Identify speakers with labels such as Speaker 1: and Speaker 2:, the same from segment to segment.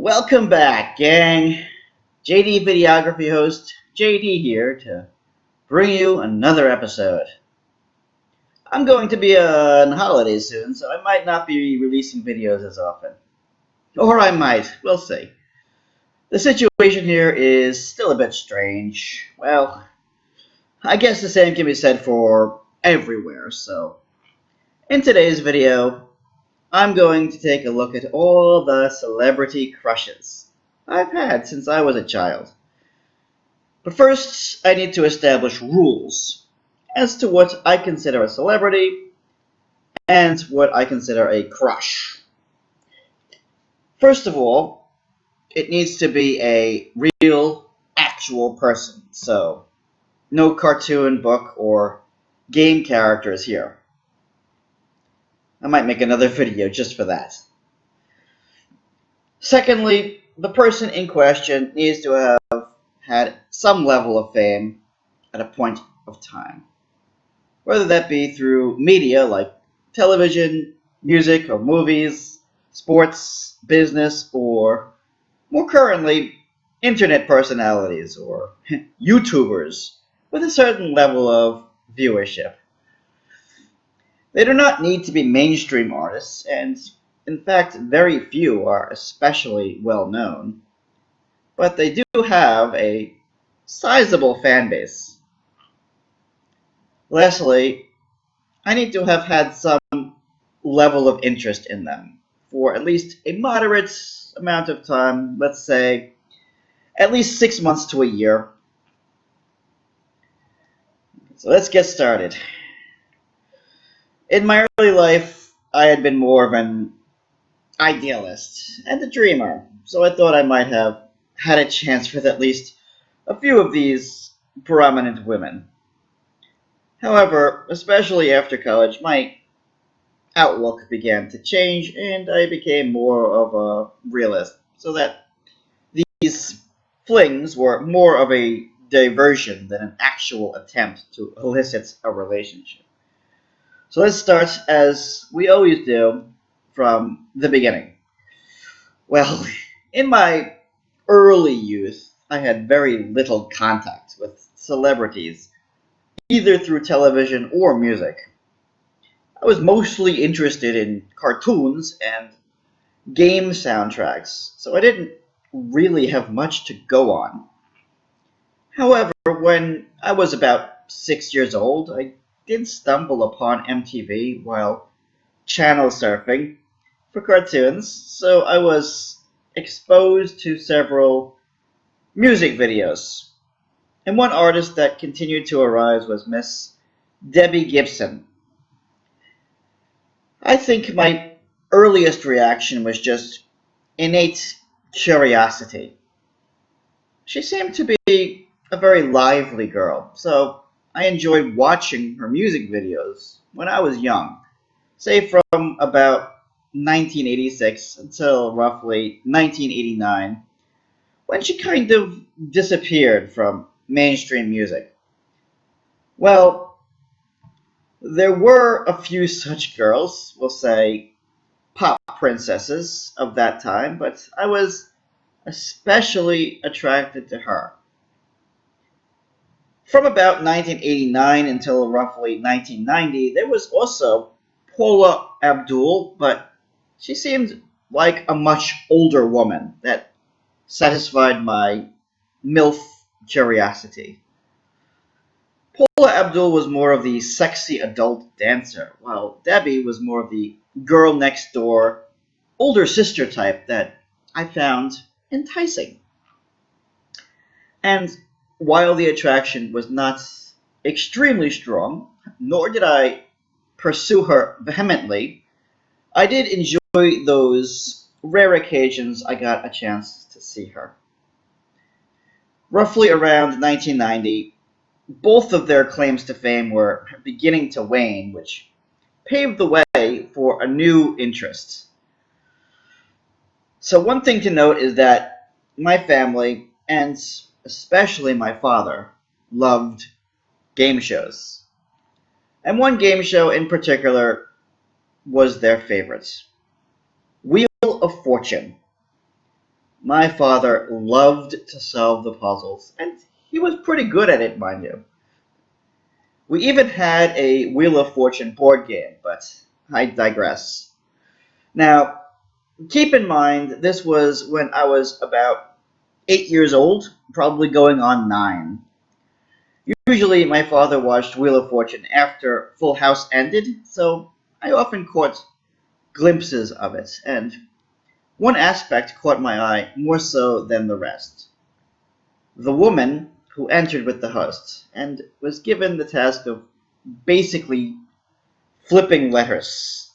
Speaker 1: Welcome back, gang. JD Videography host JD here to bring you another episode. I'm going to be on holiday soon, so I might not be releasing videos as often. Or I might, we'll see. The situation here is still a bit strange. Well, I guess the same can be said for everywhere, so in today's video, I'm going to take a look at all the celebrity crushes I've had since I was a child. But first, I need to establish rules as to what I consider a celebrity and what I consider a crush. First of all, it needs to be a real, actual person, so no cartoon, book, or game characters here. I might make another video just for that. Secondly, the person in question needs to have had some level of fame at a point of time, whether that be through media like television, music or movies, sports, business, or more currently, internet personalities or YouTubers with a certain level of viewership. They do not need to be mainstream artists, and in fact, very few are especially well known, but they do have a sizable fan base. Lastly, I need to have had some level of interest in them for at least a moderate amount of time, let's say at least 6 months to a year. So let's get started. In my early life, I had been more of an idealist and a dreamer, so I thought I might have had a chance with at least a few of these prominent women. However, especially after college, my outlook began to change and I became more of a realist, so that these flings were more of a diversion than an actual attempt to elicit a relationship. So let's start, as we always do, from the beginning. Well, in my early youth, I had very little contact with celebrities, either through television or music. I was mostly interested in cartoons and game soundtracks, so I didn't really have much to go on. However, when I was about 6 years old, I did stumble upon MTV while channel surfing for cartoons, so I was exposed to several music videos. And one artist that continued to arise was Miss Debbie Gibson. I think my earliest reaction was just innate curiosity. She seemed to be a very lively girl, so I enjoyed watching her music videos when I was young, say from about 1986 until roughly 1989, when she kind of disappeared from mainstream music. Well, there were a few such girls, we'll say pop princesses of that time, but I was especially attracted to her. From about 1989 until roughly 1990, there was also Paula Abdul, but she seemed like a much older woman that satisfied my MILF curiosity. Paula Abdul was more of the sexy adult dancer, while Debbie was more of the girl next door, older sister type that I found enticing. And while the attraction was not extremely strong, nor did I pursue her vehemently, I did enjoy those rare occasions I got a chance to see her. Roughly around 1990, both of their claims to fame were beginning to wane, which paved the way for a new interest. So one thing to note is that my family, and especially my father, loved game shows. And one game show in particular was their favorite, Wheel of Fortune. My father loved to solve the puzzles, and he was pretty good at it, mind you. We even had a Wheel of Fortune board game, but I digress. Now, keep in mind, this was when I was about 8 years old, probably going on 9. Usually, my father watched Wheel of Fortune after Full House ended, so I often caught glimpses of it, and one aspect caught my eye more so than the rest. The woman who entered with the host and was given the task of basically flipping letters.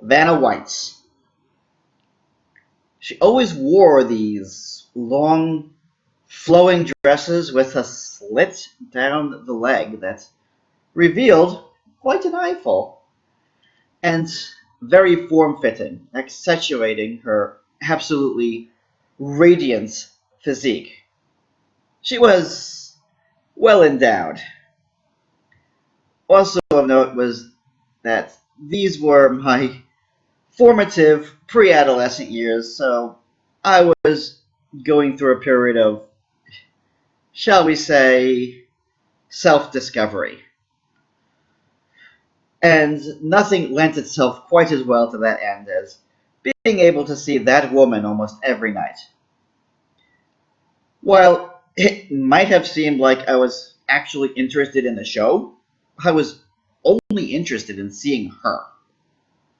Speaker 1: Vanna White. She always wore these long, flowing dresses with a slit down the leg that revealed quite an eyeful, and very form-fitting, accentuating her absolutely radiant physique. She was well endowed. Also of note was that these were my formative pre-adolescent years, so I was going through a period of, shall we say, self-discovery. And nothing lent itself quite as well to that end as being able to see that woman almost every night. While it might have seemed like I was actually interested in the show, I was only interested in seeing her.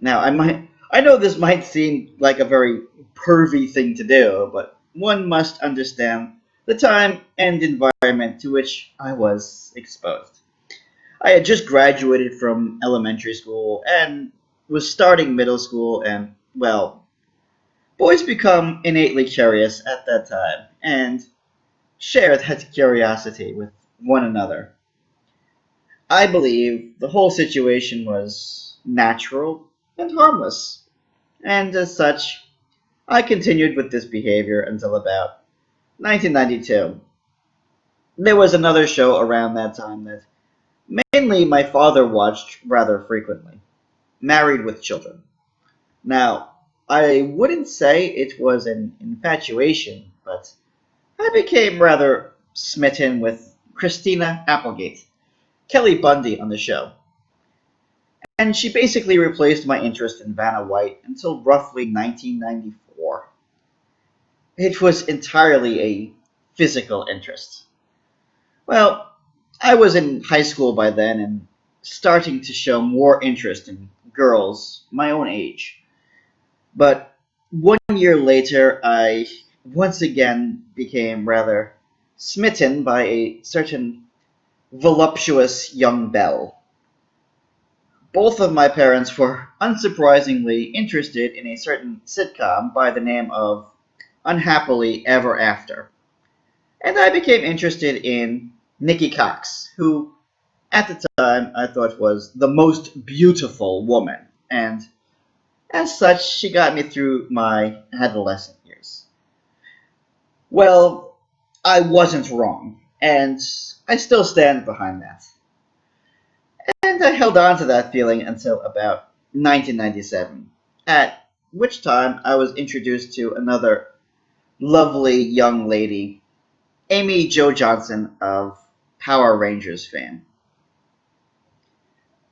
Speaker 1: Now, I know this might seem like a very pervy thing to do, but one must understand the time and environment to which I was exposed. I had just graduated from elementary school and was starting middle school, and, well, boys become innately curious at that time and share that curiosity with one another. I believe the whole situation was natural and harmless, and as such, I continued with this behavior until about 1992. There was another show around that time that mainly my father watched rather frequently, Married with Children. Now, I wouldn't say it was an infatuation, but I became rather smitten with Christina Applegate, Kelly Bundy on the show, and she basically replaced my interest in Vanna White until roughly 1994. It was entirely a physical interest. Well, I was in high school by then and starting to show more interest in girls my own age. But 1 year later, I once again became rather smitten by a certain voluptuous young belle. Both of my parents were unsurprisingly interested in a certain sitcom by the name of Unhappily Ever After. And I became interested in Nikki Cox, who at the time I thought was the most beautiful woman, and as such, she got me through my adolescent years. Well, I wasn't wrong, and I still stand behind that. And I held on to that feeling until about 1997, at which time I was introduced to another lovely young lady, Amy Jo Johnson of Power Rangers fame.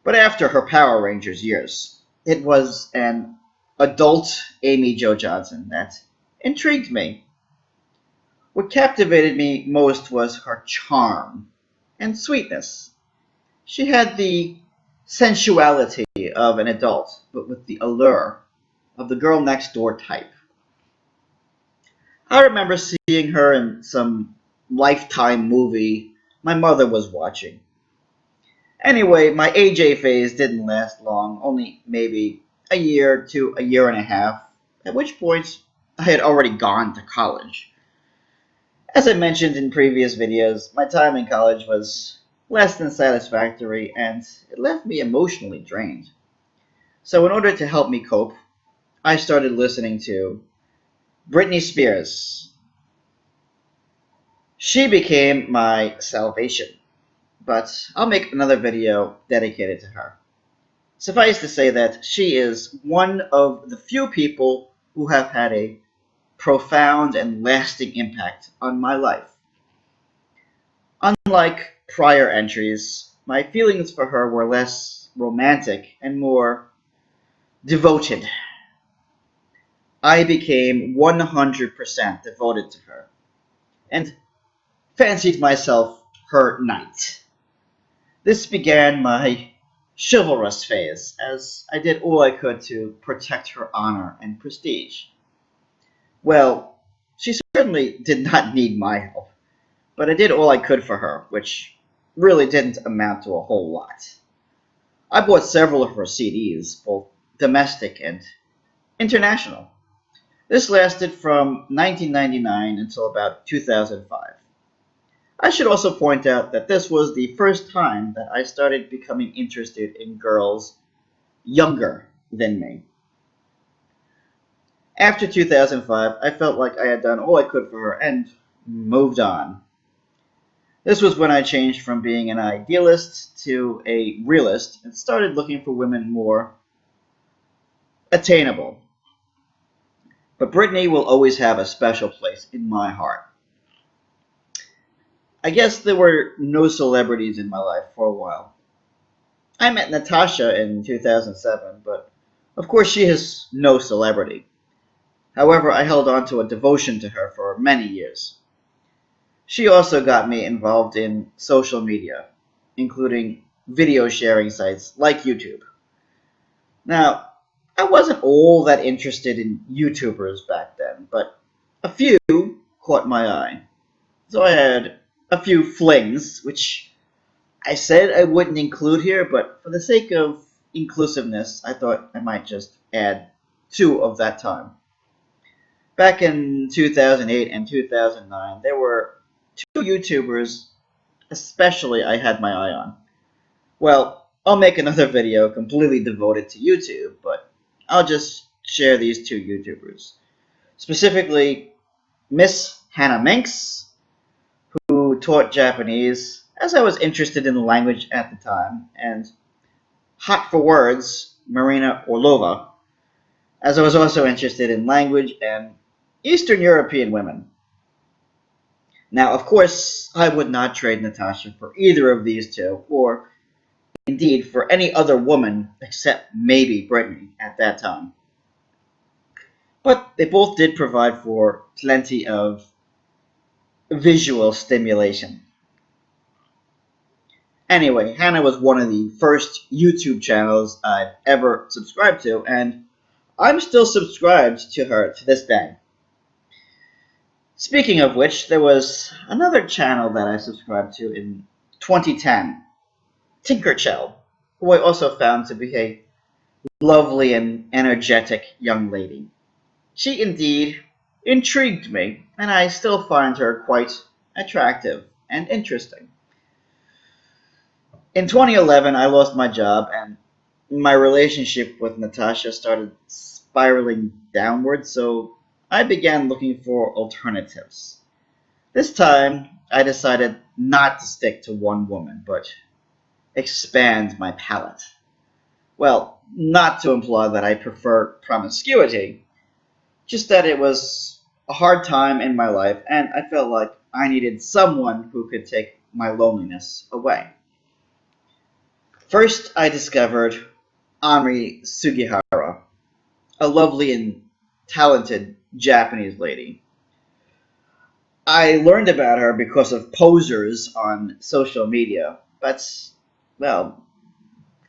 Speaker 1: But after her Power Rangers years, it was an adult Amy Jo Johnson that intrigued me. What captivated me most was her charm and sweetness. She had the sensuality of an adult, but with the allure of the girl next door type. I remember seeing her in some Lifetime movie my mother was watching. Anyway, my AJ phase didn't last long, only maybe a year to a year and a half, at which point I had already gone to college. As I mentioned in previous videos, my time in college was less than satisfactory and it left me emotionally drained. So, in order to help me cope, I started listening to Britney Spears. She became my salvation, but I'll make another video dedicated to her. Suffice to say that she is one of the few people who have had a profound and lasting impact on my life. Unlike prior entries, my feelings for her were less romantic and more devoted. I became 100% devoted to her and fancied myself her knight. This began my chivalrous phase, as I did all I could to protect her honor and prestige. Well, she certainly did not need my help, but I did all I could for her, which really didn't amount to a whole lot. I bought several of her CDs, both domestic and international. This lasted from 1999 until about 2005. I should also point out that this was the first time that I started becoming interested in girls younger than me. After 2005, I felt like I had done all I could for her and moved on. This was when I changed from being an idealist to a realist and started looking for women more attainable. But Brittany will always have a special place in my heart. I guess there were no celebrities in my life for a while. I met Natasha in 2007, but of course she is no celebrity. However, I held on to a devotion to her for many years. She also got me involved in social media, including video sharing sites like YouTube. Now, I wasn't all that interested in YouTubers back then, but a few caught my eye. So I had a few flings, which I said I wouldn't include here, but for the sake of inclusiveness, I thought I might just add two of that time. Back in 2008 and 2009, there were two YouTubers, especially I had my eye on. Well, I'll make another video completely devoted to YouTube, but I'll just share these two YouTubers. Specifically, Miss Hannah Minx, who taught Japanese, as I was interested in the language at the time, and Hot for Words, Marina Orlova, as I was also interested in language and Eastern European women. Now, of course, I would not trade Natasha for either of these two, or indeed for any other woman except maybe Brittany at that time. But they both did provide for plenty of visual stimulation. Anyway, Hannah was one of the first YouTube channels I'd ever subscribed to, and I'm still subscribed to her to this day. Speaking of which, there was another channel that I subscribed to in 2010, Tinkerchell, who I also found to be a lovely and energetic young lady. She indeed intrigued me, and I still find her quite attractive and interesting. In 2011, I lost my job, and my relationship with Natasha started spiraling downward, so I began looking for alternatives. This time, I decided not to stick to one woman, but expand my palette. Well, not to imply that I prefer promiscuity, just that it was a hard time in my life, and I felt like I needed someone who could take my loneliness away. First, I discovered Amri Sugihara, a lovely and talented Japanese lady. I learned about her because of posers on social media, but, well,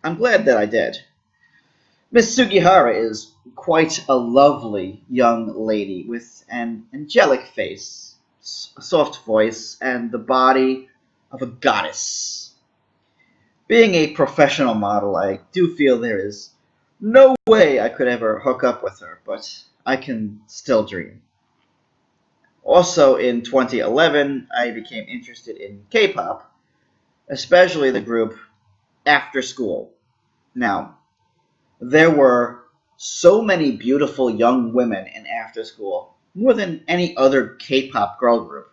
Speaker 1: I'm glad that I did. Miss Sugihara is quite a lovely young lady with an angelic face, a soft voice, and the body of a goddess. Being a professional model, I do feel there is no way I could ever hook up with her, but I can still dream. Also in 2011, I became interested in K-pop, especially the group After School. Now, there were so many beautiful young women in After School, more than any other K-pop girl group.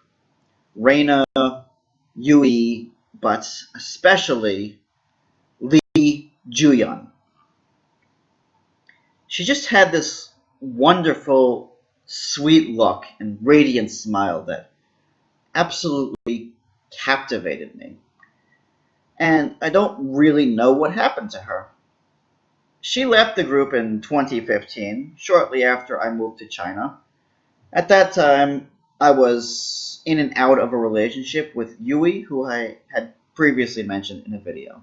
Speaker 1: Reina, Yui, but especially Lee Juyeon. She just had this wonderful sweet look and radiant smile that absolutely captivated me. And I don't really know what happened to her. She left the group in 2015, shortly after I moved to China. At that time, I was in and out of a relationship with Yui, who I had previously mentioned in a video.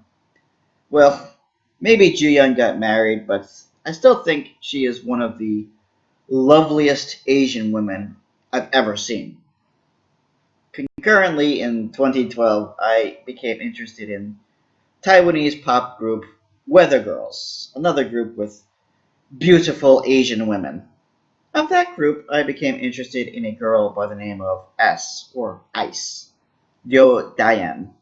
Speaker 1: Well, maybe Jiyun got married, but I still think she is one of the loveliest Asian women I've ever seen. Concurrently, in 2012, I became interested in Taiwanese pop group Weather Girls, another group with beautiful Asian women. Of that group, I became interested in a girl by the name of S, or Ice, Yo Diane.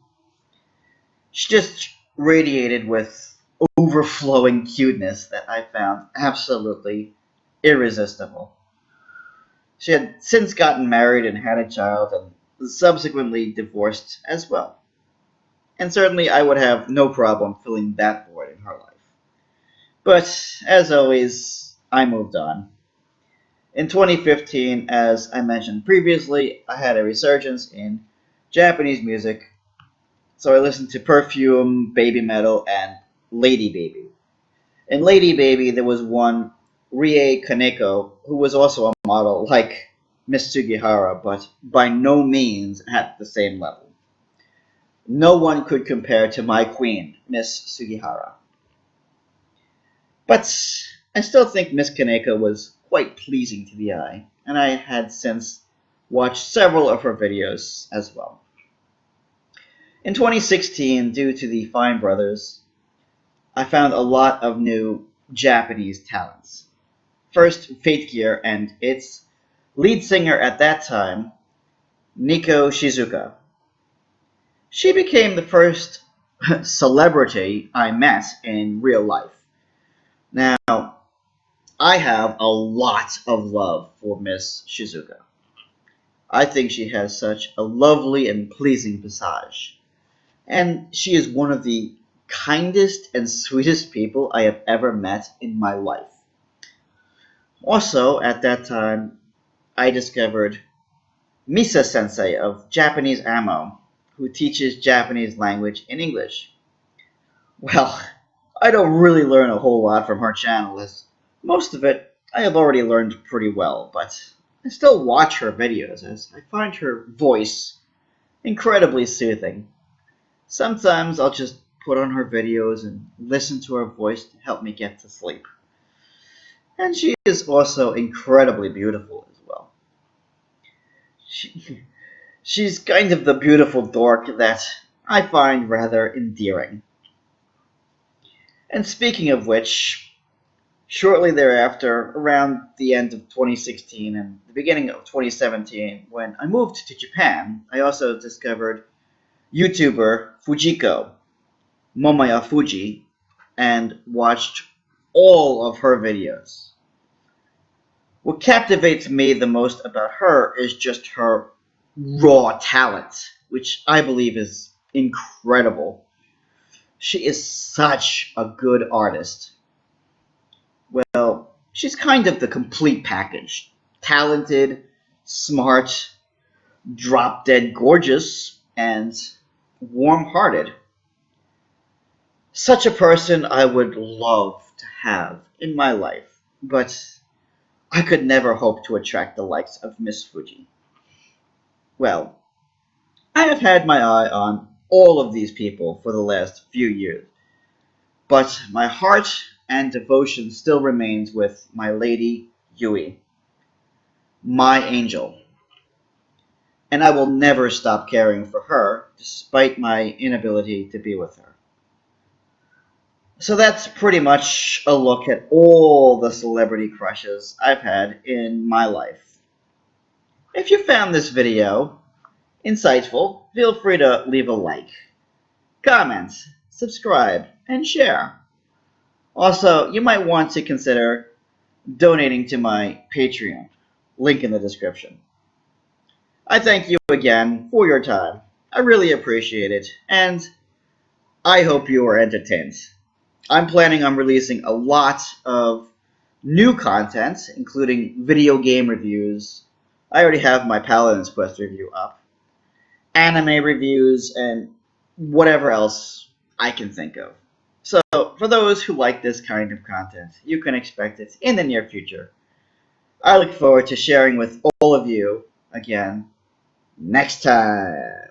Speaker 1: She just radiated with overflowing cuteness that I found absolutely irresistible. She had since gotten married and had a child and subsequently divorced as well. And certainly I would have no problem filling that void in her life. But as always, I moved on. In 2015, as I mentioned previously, I had a resurgence in Japanese music, so I listened to Perfume, Baby Metal, and Lady Baby. In Lady Baby, there was one Rie Kaneko, who was also a model like Miss Sugihara, but by no means at the same level. No one could compare to my queen, Miss Sugihara. But I still think Miss Kaneko was quite pleasing to the eye, and I had since watched several of her videos as well. In 2016, due to the Fine Brothers, I found a lot of new Japanese talents. First, Fate Gear and its lead singer at that time, Nico Shizuka. She became the first celebrity I met in real life. Now, I have a lot of love for Miss Shizuka. I think she has such a lovely and pleasing visage. And she is one of the kindest and sweetest people I have ever met in my life. Also, at that time, I discovered Misa Sensei of Japanese Ammo, who teaches Japanese language in English. Well, I don't really learn a whole lot from her channel, as most of it I have already learned pretty well, but I still watch her videos as I find her voice incredibly soothing. Sometimes I'll just put on her videos and listen to her voice to help me get to sleep. And she is also incredibly beautiful as well. She's kind of the beautiful dork that I find rather endearing. And speaking of which, shortly thereafter, around the end of 2016 and the beginning of 2017, when I moved to Japan, I also discovered YouTuber Fujiko, Momaya Fuji, and watched all of her videos. What captivates me the most about her is just her raw talent, which I believe is incredible. She is such a good artist. Well, she's kind of the complete package. Talented, smart, drop dead gorgeous, and warm hearted. Such a person I would love to have in my life, but I could never hope to attract the likes of Miss Fuji. Well, I have had my eye on all of these people for the last few years, but my heart and devotion still remains with my lady Yui, my angel, and I will never stop caring for her despite my inability to be with her. So that's pretty much a look at all the celebrity crushes I've had in my life. If you found this video insightful, feel free to leave a like, comment, subscribe, and share. Also, you might want to consider donating to my Patreon, link in the description. I thank you again for your time. I really appreciate it, and I hope you are entertained. I'm planning on releasing a lot of new content, including video game reviews. I already have my Paladin's Quest review up, anime reviews, and whatever else I can think of. So, for those who like this kind of content, you can expect it in the near future. I look forward to sharing with all of you again next time.